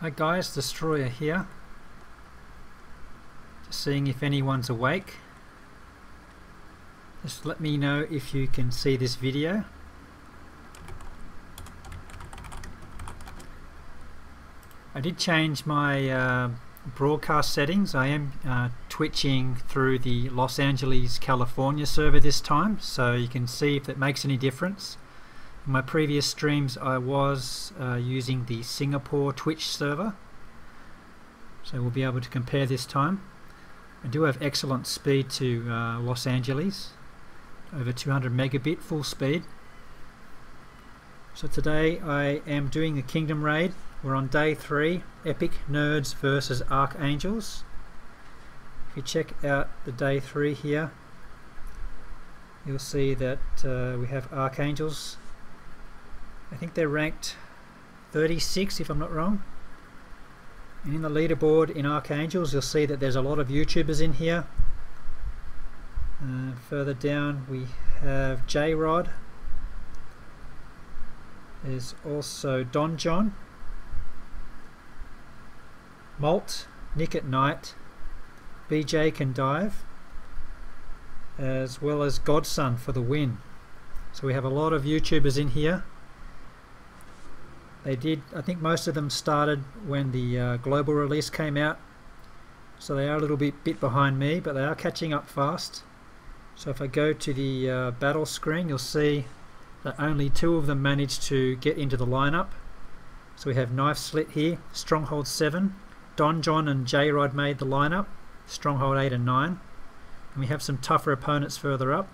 Hi guys, Destroyer here. Just seeing if anyone's awake. Just let me know if you can see this video. I did change my broadcast settings. I am twitching through the Los Angeles, California server this time, so you can see if that makes any difference. In my previous streams I was using the Singapore Twitch server, so we'll be able to compare this time. I do have excellent speed to Los Angeles, over 200 megabit full speed. So today I am doing a Kingdom raid. We're on day 3, Epic Nerds versus Arcangels. If you check out the day 3 here, you'll see that we have Arcangels. I think they're ranked 36 if I'm not wrong. And in the leaderboard in Arcangels you'll see that there's a lot of YouTubers in here. Further down we have J-Rod. There's also Don John, Malt, Nick at Night, BJ Can Dive, as well as Godson for the win. So we have a lot of YouTubers in here. I think most of them started when the global release came out, so they are a little bit behind me, but they are catching up fast. So if I go to the battle screen, you'll see that only 2 of them managed to get into the lineup. So we have Knife Slit here, Stronghold 7, Don John and J-Rod made the lineup, Stronghold 8 and 9. And we have some tougher opponents further up,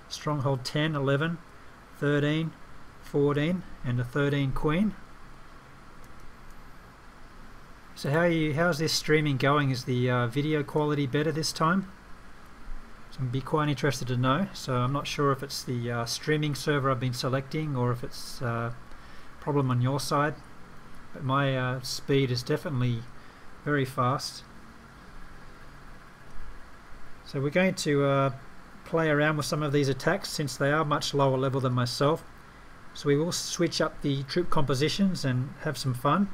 Stronghold 10, 11, 13, 14 and a 13 Queen. So how's this streaming going? Is the video quality better this time? So I'd be quite interested to know. So I'm not sure if it's the streaming server I've been selecting or if it's a problem on your side. But my speed is definitely very fast. So we're going to play around with some of these attacks since they are much lower level than myself. So we will switch up the troop compositions and have some fun.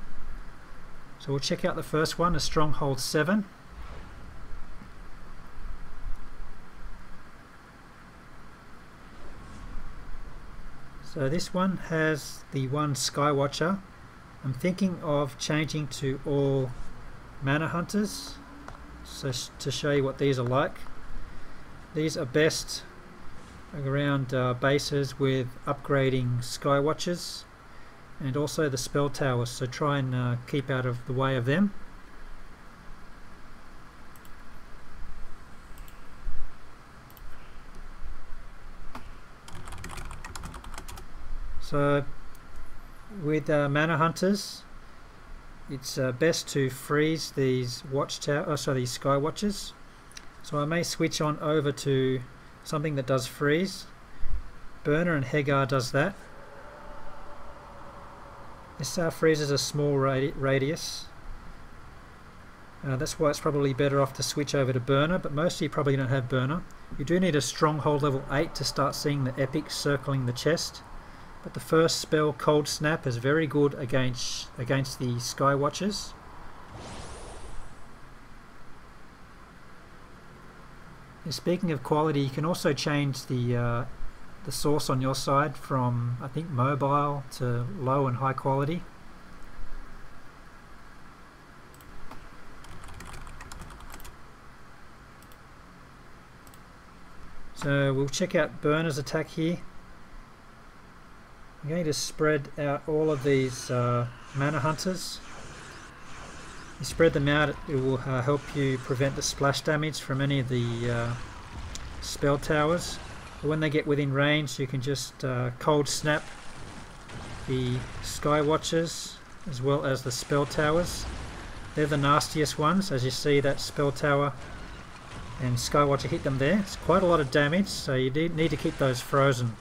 So we'll check out the first one, a Stronghold 7. So this one has the one Skywatcher. I'm thinking of changing to all Mana Hunters, so to show you what these are like. These are best around bases with upgrading Skywatchers and also the spell towers, so try and keep out of the way of them. So with Mana Hunters, it's best to freeze these these Sky Watchers. So I may switch on over to something that does freeze. Burner and Hagar does that. This freezes a small radius. That's why it's probably better off to switch over to Burner, but most of you probably don't have Burner. You do need a Stronghold level 8 to start seeing the epics circling the chest. But the first spell, Cold Snap, is very good against the Sky Watchers. And speaking of quality, you can also change the source on your side from, I think, mobile to low and high quality. So we'll check out Burner's attack here. I'm going to spread out all of these Mana Hunters. You spread them out, it will help you prevent the splash damage from any of the spell towers. But when they get within range, you can just Cold Snap the Sky Watchers as well as the spell towers. They're the nastiest ones, as you see that spell tower and Sky Watcher hit them there. It's quite a lot of damage, so you need to keep those frozen.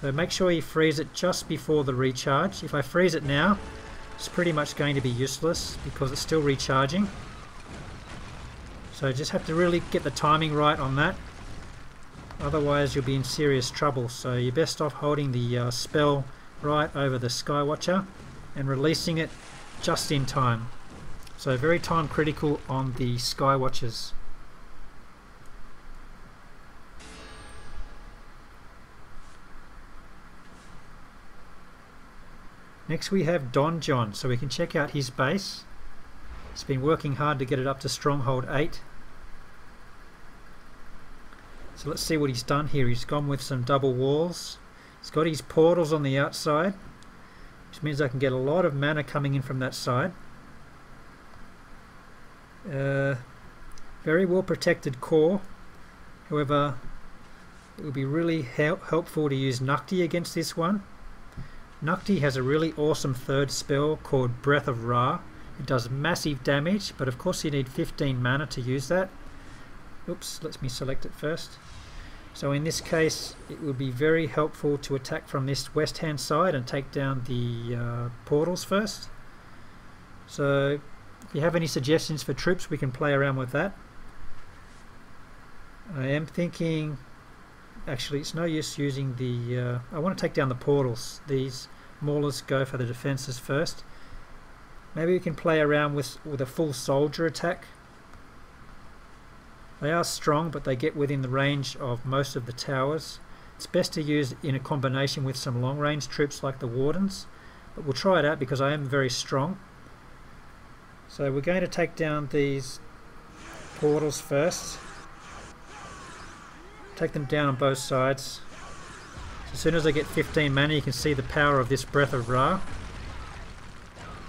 So make sure you freeze it just before the recharge. If I freeze it now, it's pretty much going to be useless because it's still recharging. So just have to really get the timing right on that. Otherwise you'll be in serious trouble. So you're best off holding the spell right over the Skywatcher and releasing it just in time. So very time critical on the Sky Watchers. Next we have Don John, so we can check out his base. He's been working hard to get it up to Stronghold 8. So let's see what he's done here. He's gone with some double walls. He's got his portals on the outside, which means I can get a lot of mana coming in from that side. Very well protected core. However, it would be really helpful to use Nukti against this one. Nukti has a really awesome third spell called Breath of Ra. It does massive damage, but of course you need 15 mana to use that. Oops, let me select it first. So in this case it would be very helpful to attack from this west hand side and take down the portals first. So if you have any suggestions for troops, we can play around with that. I am thinking, actually it's no use using the I want to take down the portals. These maulers go for the defenses first. Maybe we can play around with a full soldier attack. They are strong, but they get within the range of most of the towers. It's best to use in a combination with some long range troops like the wardens, but we'll try it out because I am very strong. So we're going to take down these portals first. Take them down on both sides. As soon as I get 15 mana, you can see the power of this Breath of Ra.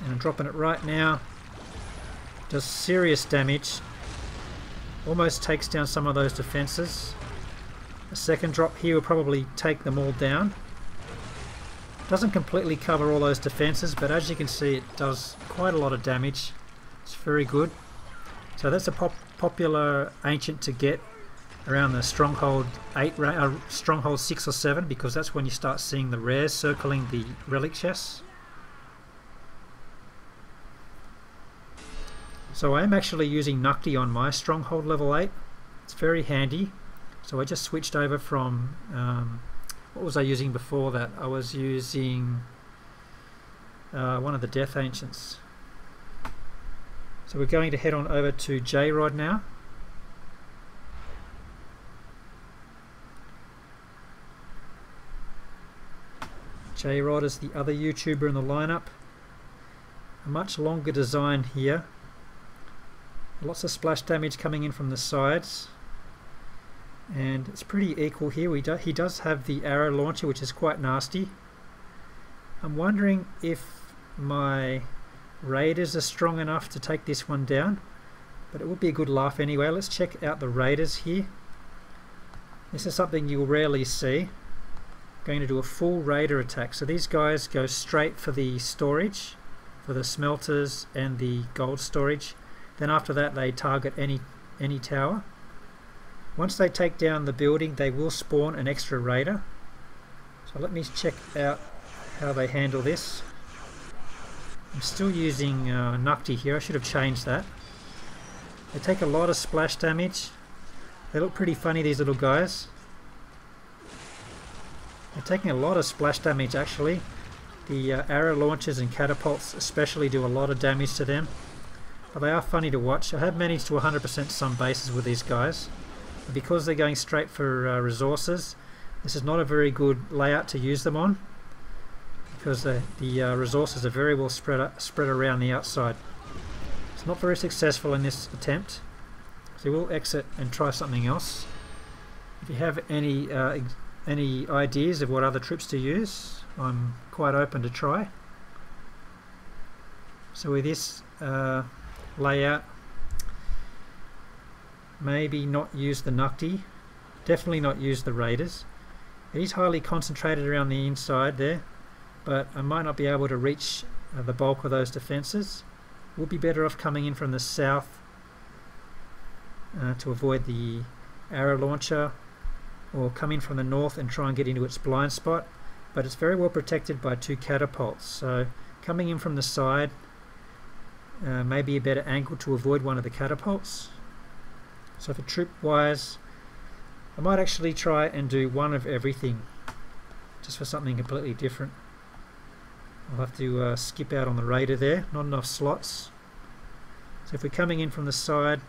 And I'm dropping it right now. Does serious damage. Almost takes down some of those defenses. A second drop here will probably take them all down. Doesn't completely cover all those defenses, but as you can see it does quite a lot of damage. It's very good. So that's a popular ancient to get around the Stronghold 8, Stronghold 6 or 7, because that's when you start seeing the rares circling the relic chests. So I am actually using Nukti on my Stronghold level 8. It's very handy. So I just switched over from, what was I using before that? I was using one of the Death Ancients. So we're going to head on over to J-Rod now. J-Rod is the other YouTuber in the lineup. A much longer design here. Lots of splash damage coming in from the sides. And it's pretty equal here. He does have the arrow launcher, which is quite nasty. I'm wondering if my raiders are strong enough to take this one down. But it would be a good laugh anyway. Let's check out the raiders here. This is something you'll rarely see. Going to do a full raider attack. So these guys go straight for the storage, for the smelters and the gold storage. Then after that they target any tower. Once they take down the building, they will spawn an extra raider. So let me check out how they handle this. I'm still using Nukti here. I should have changed that. They take a lot of splash damage. They look pretty funny, these little guys. They're taking a lot of splash damage actually. The arrow launchers and catapults especially do a lot of damage to them. But they are funny to watch. I have managed to 100% some bases with these guys. But because they're going straight for resources, this is not a very good layout to use them on. Because the resources are very well spread around the outside. It's not very successful in this attempt. So we'll exit and try something else. If you have any ideas of what other troops to use, I'm quite open to try. So with this layout, maybe not use the Nukti, definitely not use the raiders. It is highly concentrated around the inside there, but I might not be able to reach the bulk of those defenses. We'll be better off coming in from the south to avoid the arrow launcher, or come in from the north and try and get into its blind spot. But it's very well protected by 2 catapults, so coming in from the side may be a better angle to avoid one of the catapults. So for troop wise, I might actually try and do one of everything, just for something completely different. I'll have to skip out on the raider there, not enough slots. So if we're coming in from the side,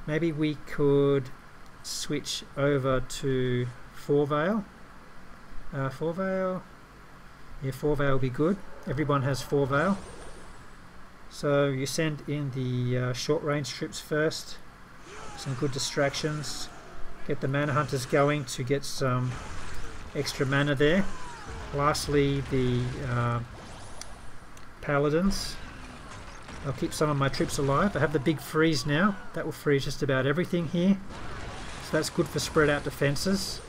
maybe we could switch over to 4-Veil. 4-Veil? Yeah, 4-Veil will be good. Everyone has 4-Veil. So you send in the short range troops first, some good distractions, get the mana hunters going to get some extra mana there. Lastly, the paladins. I'll keep some of my troops alive. I have the big freeze now. That will freeze just about everything here. So that's good for spread out defences.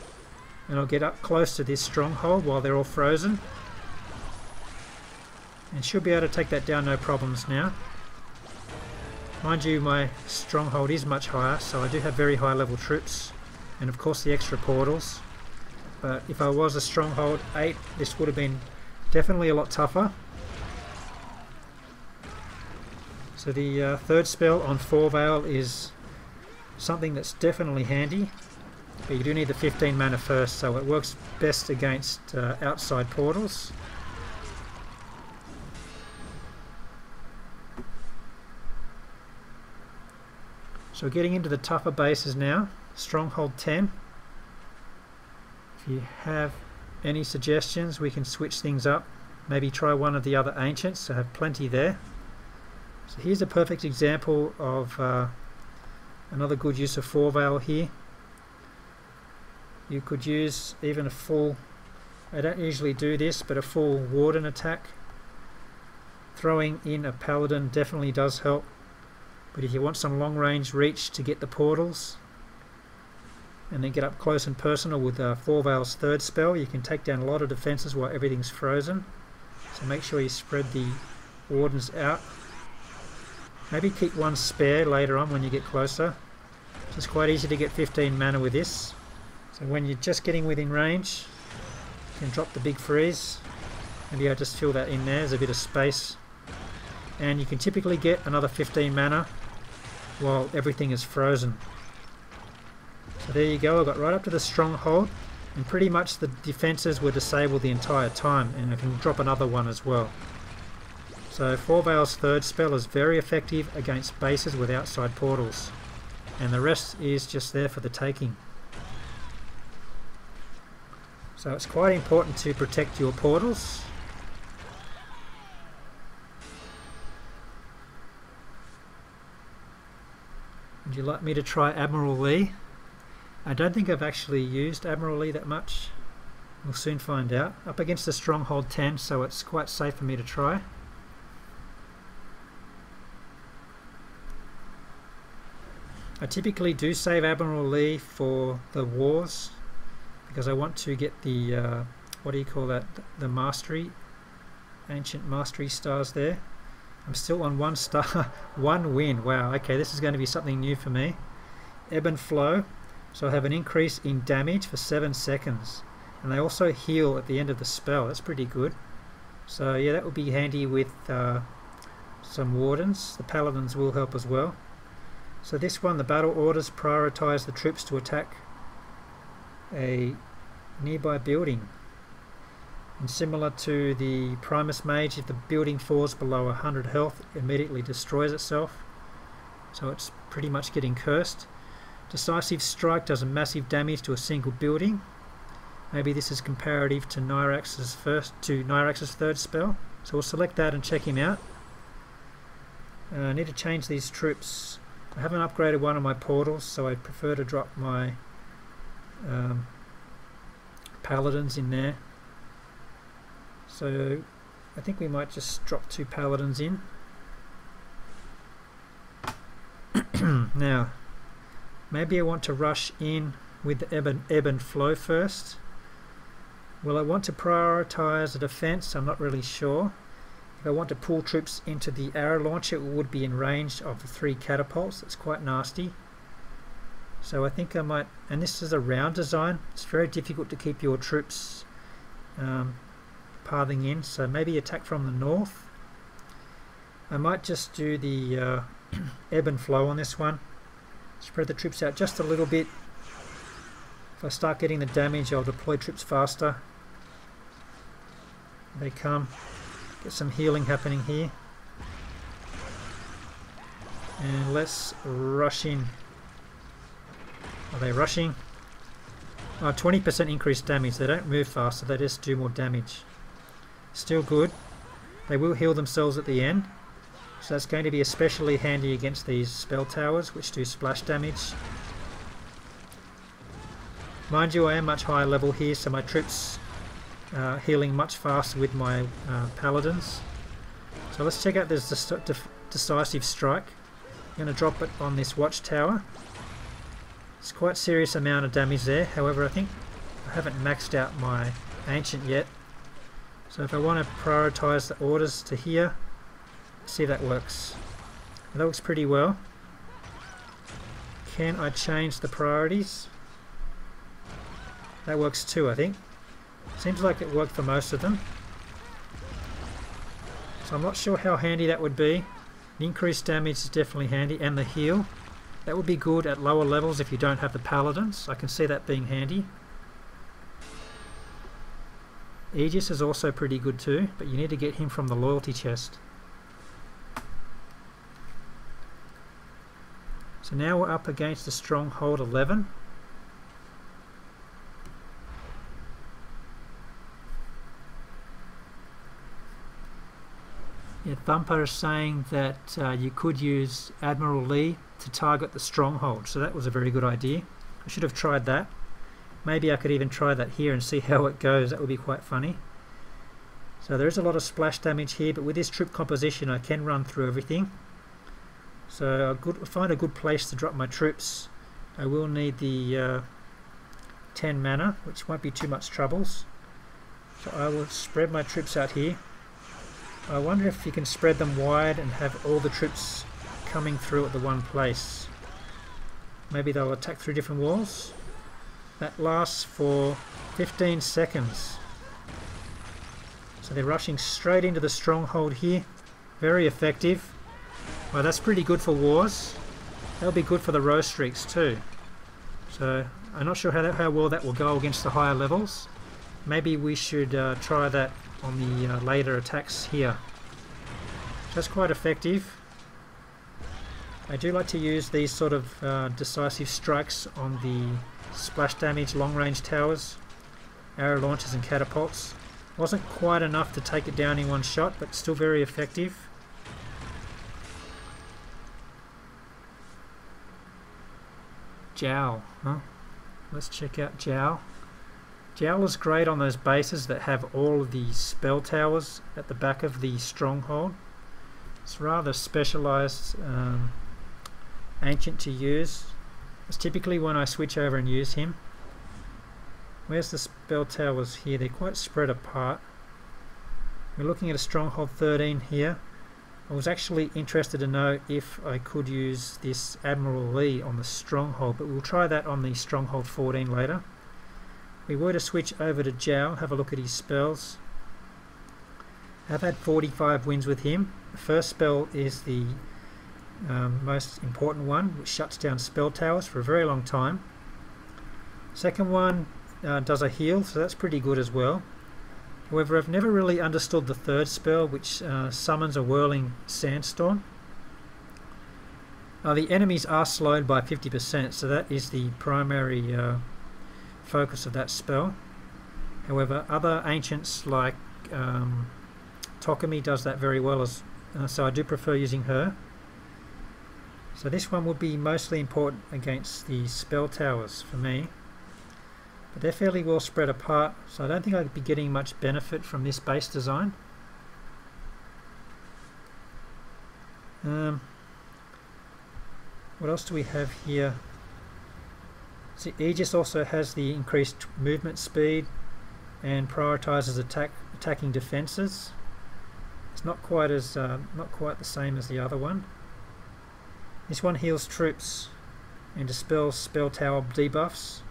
And I'll get up close to this stronghold while they're all frozen. And should be able to take that down no problems now. Mind you, my stronghold is much higher, so I do have very high level troops. And of course the extra portals. But if I was a stronghold 8, this would have been definitely a lot tougher. So the third spell on 4-Veil is something that's definitely handy. But you do need the 15 mana first, so it works best against outside portals. So we're getting into the tougher bases now. Stronghold 10. If you have any suggestions, we can switch things up. Maybe try one of the other ancients. I have plenty there. So here's a perfect example of another good use of 4-Veil here. You could use even a full, I don't usually do this, but a full warden attack. Throwing in a paladin definitely does help. But if you want some long range reach to get the portals and then get up close and personal with 4-Veil's third spell, you can take down a lot of defences while everything's frozen. So make sure you spread the wardens out. Maybe keep one spare later on when you get closer. It's quite easy to get 15 mana with this. So when you're just getting within range, you can drop the big freeze. Maybe I just fill that in there, there's a bit of space. And you can typically get another 15 mana while everything is frozen. So there you go, I got right up to the stronghold and pretty much the defences were disabled the entire time, and I can drop another one as well. So 4-Veil's third spell is very effective against bases with outside portals, and the rest is just there for the taking. So it's quite important to protect your portals. Would you like me to try Admiral Lee? I don't think I've actually used Admiral Lee that much. We'll soon find out. Up against the Stronghold 10, so it's quite safe for me to try. I typically do save Admiral Lee for the wars because I want to get the, what do you call that, the mastery, ancient mastery stars there. I'm still on 1 star, 1 win. Wow, okay, this is going to be something new for me. Ebb and flow, so I have an increase in damage for 7 seconds. And they also heal at the end of the spell, that's pretty good. So yeah, that would be handy with some wardens. The paladins will help as well. So this one, the battle orders prioritize the troops to attack a nearby building. And similar to the Primus Mage, if the building falls below 100 health, it immediately destroys itself. So it's pretty much getting cursed. Decisive Strike does a massive damage to a single building. Maybe this is comparative to Nyrax's third spell. So we'll select that and check him out. I need to change these troops. I haven't upgraded one of my portals, so I prefer to drop my paladins in there. So I think we might just drop 2 paladins in. Now, maybe I want to rush in with the ebb and flow first. Will I want to prioritize a defense? I'm not really sure. If I want to pull troops into the arrow launcher, it would be in range of the 3 catapults. It's quite nasty. So I think I might, and this is a round design, it's very difficult to keep your troops pathing in, so maybe attack from the north. I might just do the ebb and flow on this one. Spread the troops out just a little bit. If I start getting the damage, I'll deploy troops faster. They come. Get some healing happening here. And let's rush in. Are they rushing? 20% increased damage. They don't move faster, they just do more damage. Still good. They will heal themselves at the end. So that's going to be especially handy against these spell towers, which do splash damage. Mind you, I am much higher level here, so my troops are healing much faster with my paladins. So let's check out this decisive strike. I'm going to drop it on this watchtower. It's quite a serious amount of damage there. However, I think I haven't maxed out my ancient yet. So if I want to prioritise the orders to here, see if that works. That looks pretty well. Can I change the priorities? That works too, I think. Seems like it worked for most of them. So I'm not sure how handy that would be. The increased damage is definitely handy, and the heal. That would be good at lower levels if you don't have the paladins. I can see that being handy. Aegis is also pretty good too, but you need to get him from the loyalty chest. So now we're up against the Stronghold 11. Yeah, Thumper is saying that you could use Admiral Lee to target the Stronghold, so that was a very good idea. I should have tried that. Maybe I could even try that here and see how it goes. That would be quite funny. So there is a lot of splash damage here, but with this troop composition I can run through everything. So I'll find a good place to drop my troops. I will need the 10 mana, which won't be too much troubles. So I will spread my troops out here. I wonder if you can spread them wide and have all the troops coming through at the one place. Maybe they'll attack through different walls. That lasts for 15 seconds. So they're rushing straight into the Stronghold here. Very effective. Well, that's pretty good for wars. That'll be good for the row streaks too. So I'm not sure how well that will go against the higher levels. Maybe we should try that on the later attacks here. That's quite effective. I do like to use these sort of decisive strikes on the splash damage long range towers, arrow launchers and catapults. Wasn't quite enough to take it down in one shot, but still very effective. Jowl, huh? Let's check out Jowl. Jowl is great on those bases that have all of the spell towers at the back of the Stronghold. It's rather specialised ancient to use. It's typically when I switch over and use him. Where's the spell towers here? They're quite spread apart. We're looking at a Stronghold 13 here. I was actually interested to know if I could use this Admiral Lee on the Stronghold, but we'll try that on the Stronghold 14 later. We were to switch over to Jowl, have a look at his spells. I've had 45 wins with him. The first spell is the most important one, which shuts down spell towers for a very long time. Second one does a heal, so that's pretty good as well. However, I've never really understood the third spell, which summons a whirling sandstorm. The enemies are slowed by 50%, so that is the primary focus of that spell. However, other ancients like Tokami does that very well, so I do prefer using her. So this one would be mostly important against the spell towers for me, but they're fairly well spread apart, so I don't think I'd be getting much benefit from this base design. What else do we have here? See, Aegis also has the increased movement speed and prioritizes attacking defenses. It's not quite the same as the other one. This one heals troops and dispels spell tower debuffs.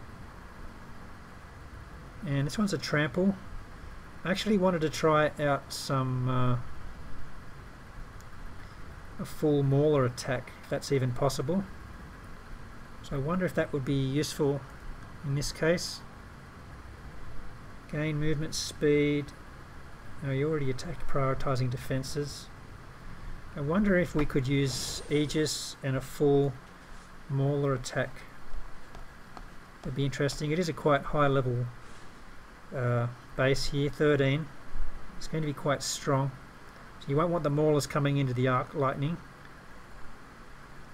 And this one's a trample. I actually wanted to try out some a full mauler attack, if that's even possible. So I wonder if that would be useful in this case. Gain movement speed No, you already attacked prioritising defences. I wonder if we could use Aegis and a full Mauler attack. That'd be interesting. It is a quite high level base here, 13. It's going to be quite strong. So you won't want the Maulers coming into the arc lightning.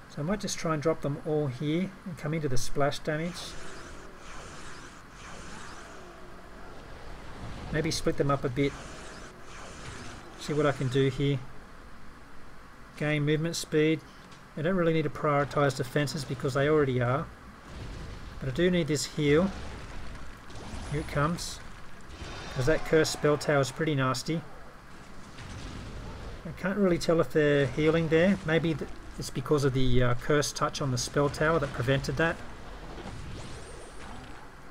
So I might just try and drop them all here and come into the splash damage. Maybe split them up a bit. See what I can do here. Gain movement speed. I don't really need to prioritise defences because they already are. But I do need this heal. Here it comes. Because that cursed spell tower is pretty nasty. I can't really tell if they're healing there. Maybe it's because of the cursed touch on the spell tower that prevented that.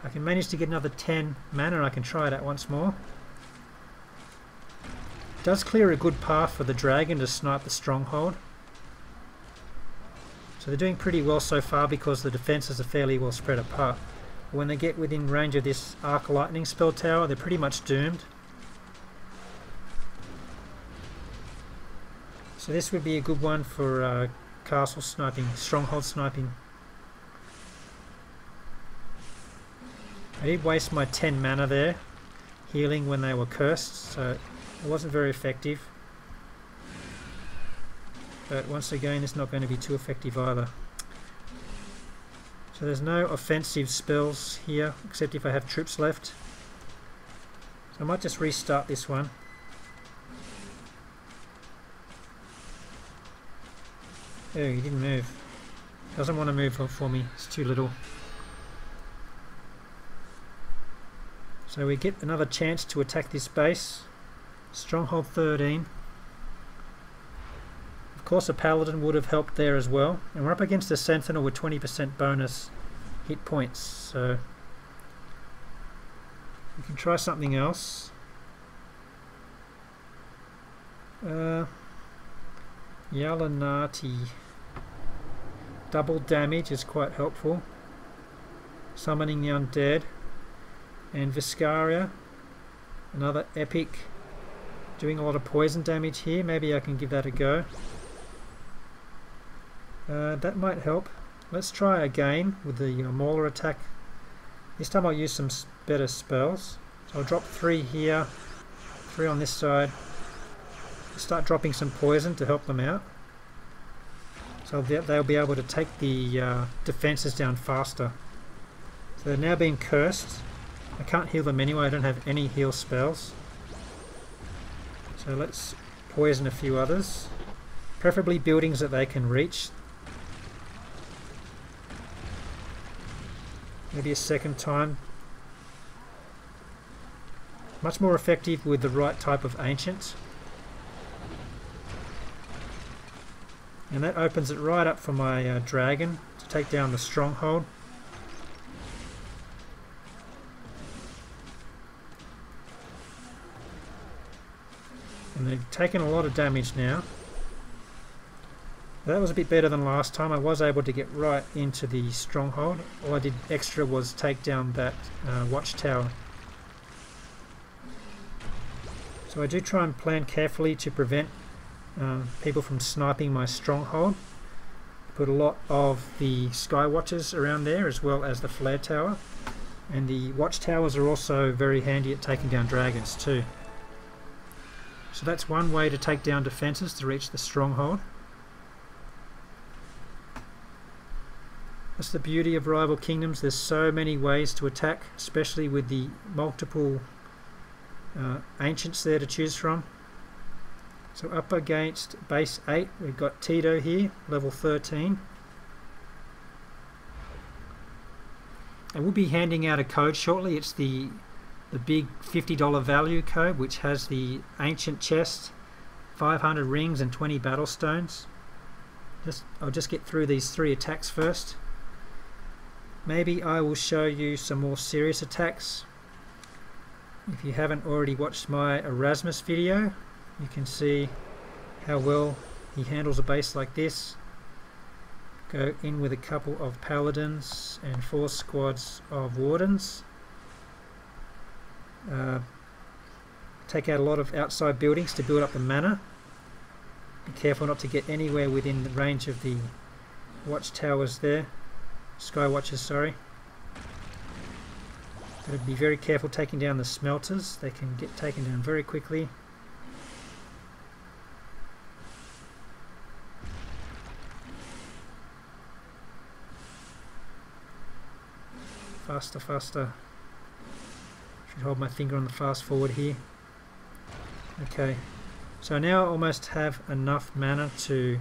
I can manage to get another 10 mana and I can try that once more. It does clear a good path for the dragon to snipe the stronghold. So they're doing pretty well so far because the defences are fairly well spread apart. But when they get within range of this arc lightning spell tower, they're pretty much doomed. So this would be a good one for castle sniping, stronghold sniping. I did waste my 10 mana there, healing when they were cursed, so it wasn't very effective. But once again, it's not going to be too effective either. So there's no offensive spells here, except if I have troops left. So I might just restart this one. Oh, he didn't move. Doesn't want to move for me, it's too little. So we get another chance to attack this base. Stronghold 13. Of course a paladin would have helped there as well. And we're up against a sentinel with 20% bonus hit points. So we can try something else. Yalanati. Double damage is quite helpful. Summoning the undead. And Viscaria, another epic, doing a lot of poison damage here. Maybe I can give that a go. That might help. Let's try again with the Mauler attack. This time I'll use some better spells. So I'll drop 3 here, 3 on this side. Start dropping some poison to help them out. So they'll be able to take the defences down faster. So they're now being cursed. I can't heal them anyway, I don't have any heal spells. So let's poison a few others. Preferably buildings that they can reach. Maybe a second time. Much more effective with the right type of ancient. And that opens it right up for my dragon to take down the stronghold. And they've taken a lot of damage now. That was a bit better than last time. I was able to get right into the stronghold. All I did extra was take down that watchtower. So I do try and plan carefully to prevent people from sniping my stronghold. Put a lot of the sky watchers around there as well as the flare tower. And the watchtowers are also very handy at taking down dragons too. So that's one way to take down defences to reach the stronghold. That's the beauty of rival kingdoms. There's so many ways to attack, especially with the multiple ancients there to choose from. So up against base 8 we've got Tito here, level 13. I will be handing out a code shortly. It's the big $50 value code, which has the ancient chest, 500 rings and 20 battle stones. I'll just get through these 3 attacks first. Maybe I will show you some more serious attacks. If you haven't already watched my Arasmus video, you can see how well he handles a base like this. Go in with a couple of paladins and 4 squads of wardens. take out a lot of outside buildings to build up the mana. Be careful not to get anywhere within the range of the watchtowers there. Sky Watchers, sorry. Got to be very careful taking down the smelters. They can get taken down very quickly. Faster, faster. Should hold my finger on the fast forward here. Okay, so now I almost have enough mana to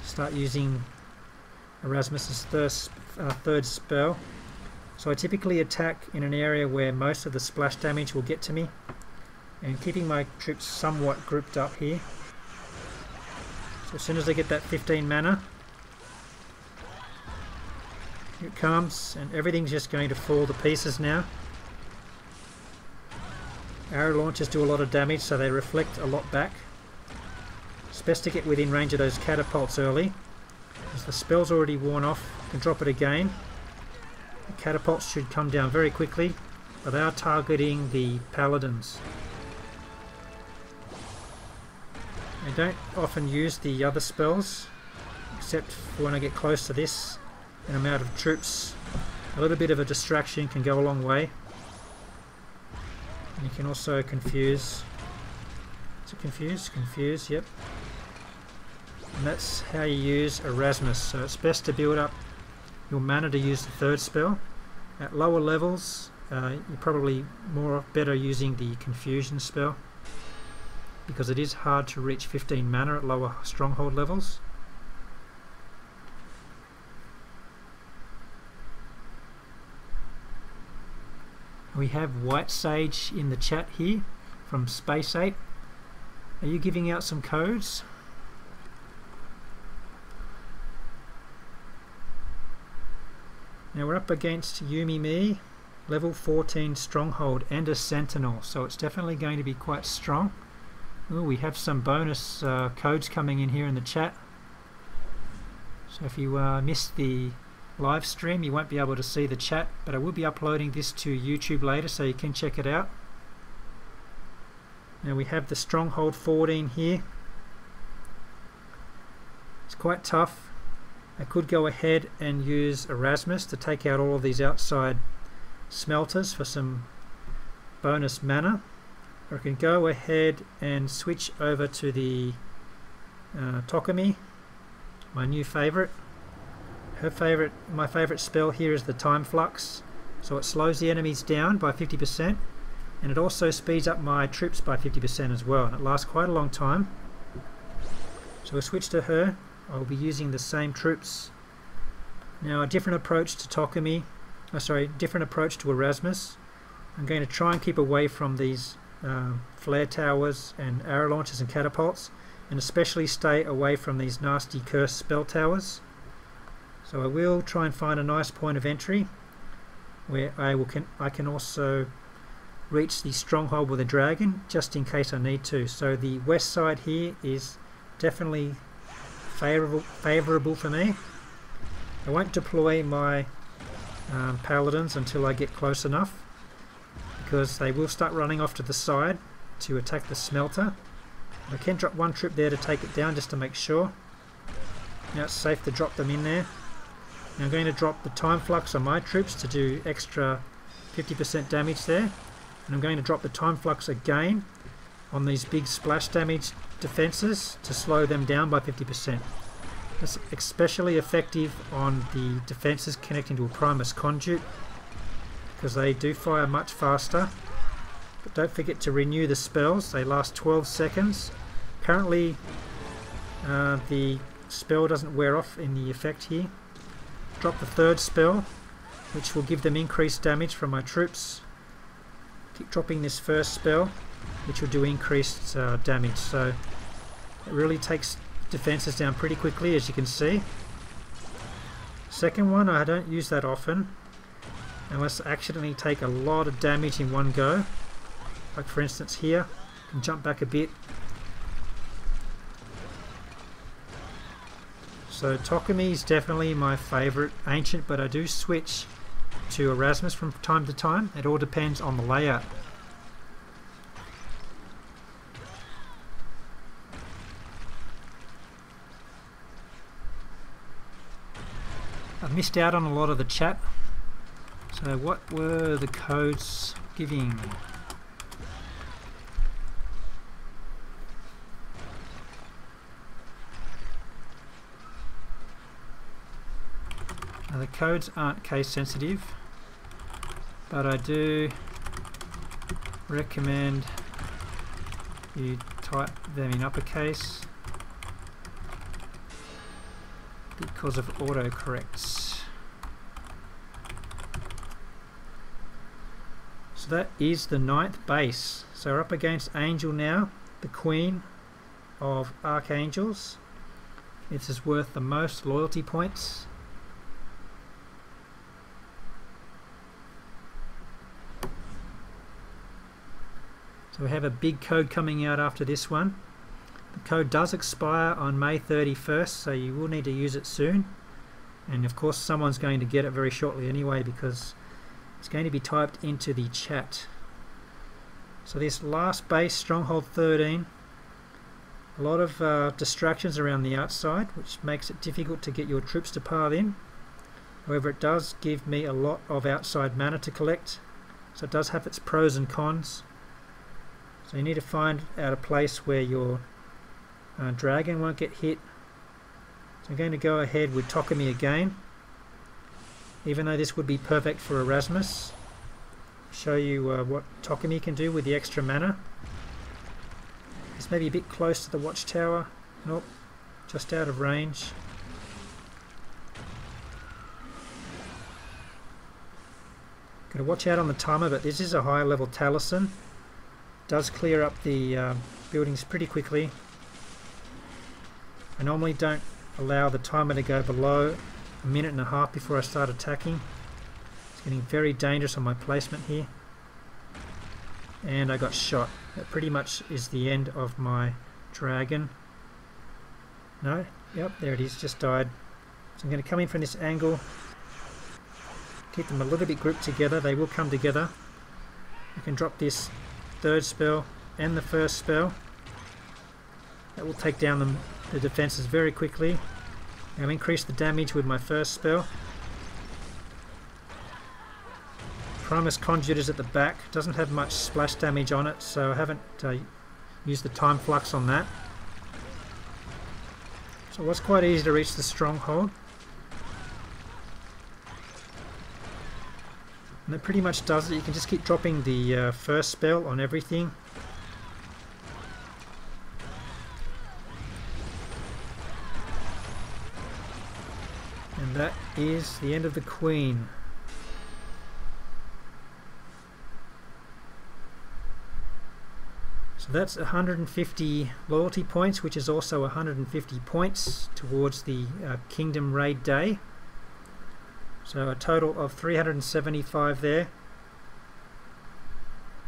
start using Erasmus's third spell. So I typically attack in an area where most of the splash damage will get to me, and keeping my troops somewhat grouped up here. So as soon as I get that 15 mana, here it comes, and everything's just going to fall to pieces now. Arrow launchers do a lot of damage, so they reflect a lot back. It's best to get within range of those catapults early, as the spell's already worn off. You can drop it again. The catapults should come down very quickly, but they are targeting the paladins. I don't often use the other spells, except for when I get close to this an amount of troops. A little bit of a distraction can go a long way. And you can also confuse. Is it confuse? Confuse, yep. And that's how you use Erasmus. So it's best to build up your mana to use the third spell. At lower levels, you're probably better using the confusion spell, because it is hard to reach 15 mana at lower stronghold levels. We have White Sage in the chat here from Space Ape. Are you giving out some codes? Now we're up against Yumi Me, level 14 Stronghold and a Sentinel, so it's definitely going to be quite strong. Ooh, we have some bonus codes coming in here in the chat. So if you missed the live stream, you won't be able to see the chat, but I will be uploading this to YouTube later, so you can check it out. Now we have the Stronghold 14 here. It's quite tough. I could go ahead and use Erasmus to take out all of these outside smelters for some bonus mana, or I can go ahead and switch over to the Tokumi, my new favourite. My favourite spell here is the Time Flux, so it slows the enemies down by 50%, and it also speeds up my troops by 50% as well, and it lasts quite a long time. So we'll switch to her. I'll be using the same troops. Now a different approach to Tokumi, different approach to Erasmus. I'm going to try and keep away from these flare towers and arrow launchers and catapults, and especially stay away from these nasty cursed spell towers. So I will try and find a nice point of entry where I can also reach the stronghold with a dragon, just in case I need to. So the west side here is definitely favourable for me. I won't deploy my paladins until I get close enough, because they will start running off to the side to attack the smelter. I can drop one troop there to take it down just to make sure. Now it's safe to drop them in there. Now I'm going to drop the Time Flux on my troops to do extra 50% damage there, and I'm going to drop the Time Flux again on these big splash damage defences to slow them down by 50%. That's especially effective on the defences connecting to a Primus Conduit, because they do fire much faster. But don't forget to renew the spells, they last 12 seconds. Apparently the spell doesn't wear off in the effect here. Drop the third spell, which will give them increased damage from my troops. Keep dropping this first spell, which will do increased damage. So it really takes defenses down pretty quickly, as you can see. Second one, I don't use that often unless I accidentally take a lot of damage in one go. Like for instance here, I can jump back a bit. So Tokumi is definitely my favourite ancient, but I do switch to Erasmus from time to time. It all depends on the layout. missed out on a lot of the chat. So what were the codes giving? Now the codes aren't case sensitive, but I do recommend you type them in uppercase because of autocorrects. So that is the 9th base. So we're up against Angel now, the Queen of Arcangels. This is worth the most loyalty points. So we have a big code coming out after this one. The code does expire on May 31st, so you will need to use it soon. And of course someone's going to get it very shortly anyway, because it's going to be typed into the chat. So this last base, Stronghold 13, a lot of distractions around the outside, which makes it difficult to get your troops to pile in. However, it does give me a lot of outside mana to collect, so it does have its pros and cons. So you need to find out a place where your dragon won't get hit. So I'm going to go ahead with Tokumi again, even though this would be perfect for Arasmus. Show you what Tokumi can do with the extra mana. It's maybe a bit close to the watchtower. Nope, just out of range. Got to watch out on the timer, but this is a high level Taliesin. Does clear up the buildings pretty quickly. I normally don't allow the timer to go below a minute and a half before I start attacking. It's getting very dangerous on my placement here. And I got shot. That pretty much is the end of my dragon. No? Yep, there it is, just died. So I'm going to come in from this angle. Keep them a little bit grouped together. They will come together. I can drop this third spell and the first spell. That will take down the defenses very quickly. I'll increase the damage with my first spell. Primus Conduit is at the back. Doesn't have much splash damage on it, so I haven't used the time flux on that. So it was quite easy to reach the Stronghold. And that pretty much does it. You can just keep dropping the first spell on everything. And that is the end of the Queen. So that's 150 loyalty points, which is also 150 points towards the Kingdom Raid Day. So a total of 375 there.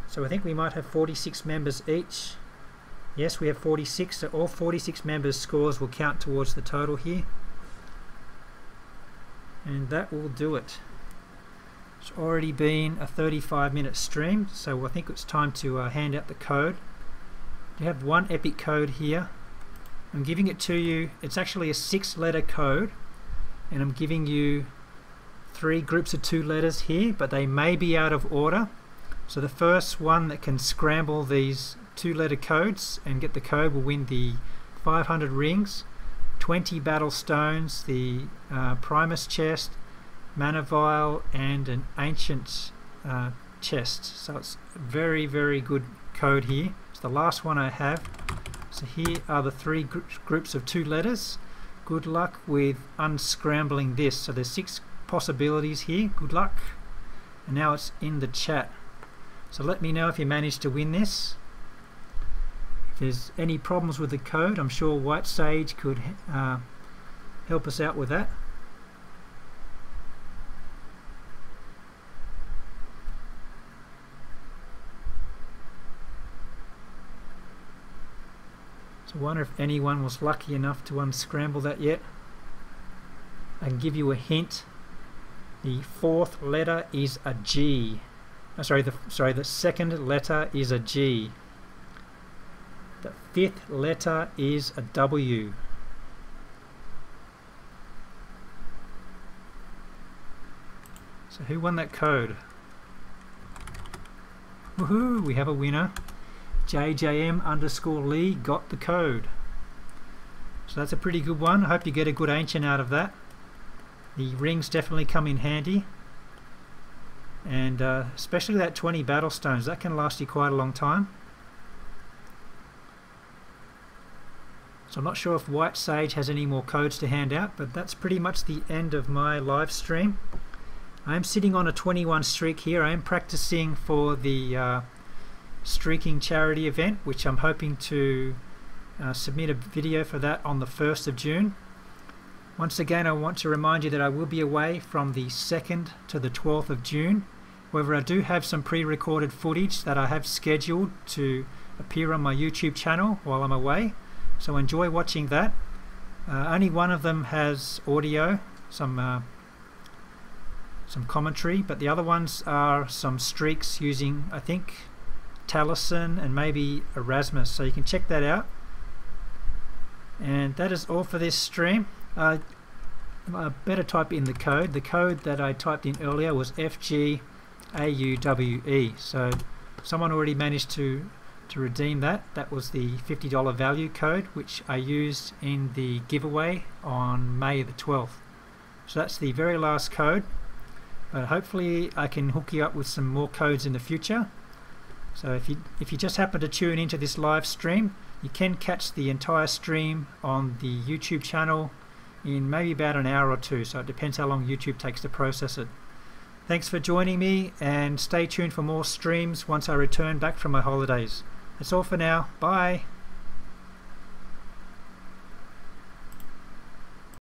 So I think we might have 46 members each. Yes, we have 46, so all 46 members' scores will count towards the total here. And that will do it. It's already been a 35-minute stream, so I think it's time to hand out the code. You have one epic code here. I'm giving it to you. It's actually a 6-letter code, and I'm giving you 3 groups of 2 letters here, but they may be out of order. So the first one that can scramble these 2-letter codes and get the code will win the 500 rings, 20 battle stones, the Primus chest, mana vial, and an ancient chest. So it's a very, very good code here. It's the last one I have. So here are the 3 groups of 2 letters. Good luck with unscrambling this. So there's 6 possibilities here. Good luck. And now it's in the chat. So let me know if you managed to win this. If there's any problems with the code, I'm sure White Sage could help us out with that. So I wonder if anyone was lucky enough to unscramble that yet. I can give you a hint. The 4th letter is a G. Oh, the second letter is a G. The 5th letter is a W. So who won that code? Woohoo! We have a winner. JJM_Lee got the code. So that's a pretty good one. I hope you get a good ancient out of that. The rings definitely come in handy. And especially that 20 battle stones, that can last you quite a long time. So I'm not sure if White Sage has any more codes to hand out, but that's pretty much the end of my live stream. I am sitting on a 21 streak here. I am practicing for the streaking charity event, which I'm hoping to submit a video for that on the 1st of June. Once again, I want to remind you that I will be away from the 2nd to the 12th of June. However, I do have some pre-recorded footage that I have scheduled to appear on my YouTube channel while I'm away. So enjoy watching that. Only one of them has audio, some commentary, but the other ones are some streaks using, I think, Taliesin and maybe Arasmus. So you can check that out. And that is all for this stream. I better type in the code. The code that I typed in earlier was FGAUWE. So someone already managed to redeem that. That was the $50 value code, which I used in the giveaway on May the 12th. So that's the very last code. But hopefully I can hook you up with some more codes in the future. So if you just happen to tune into this live stream, you can catch the entire stream on the YouTube channel in maybe about an hour or two, so it depends how long YouTube takes to process it. Thanks for joining me, and stay tuned for more streams once I return back from my holidays. That's all for now. Bye.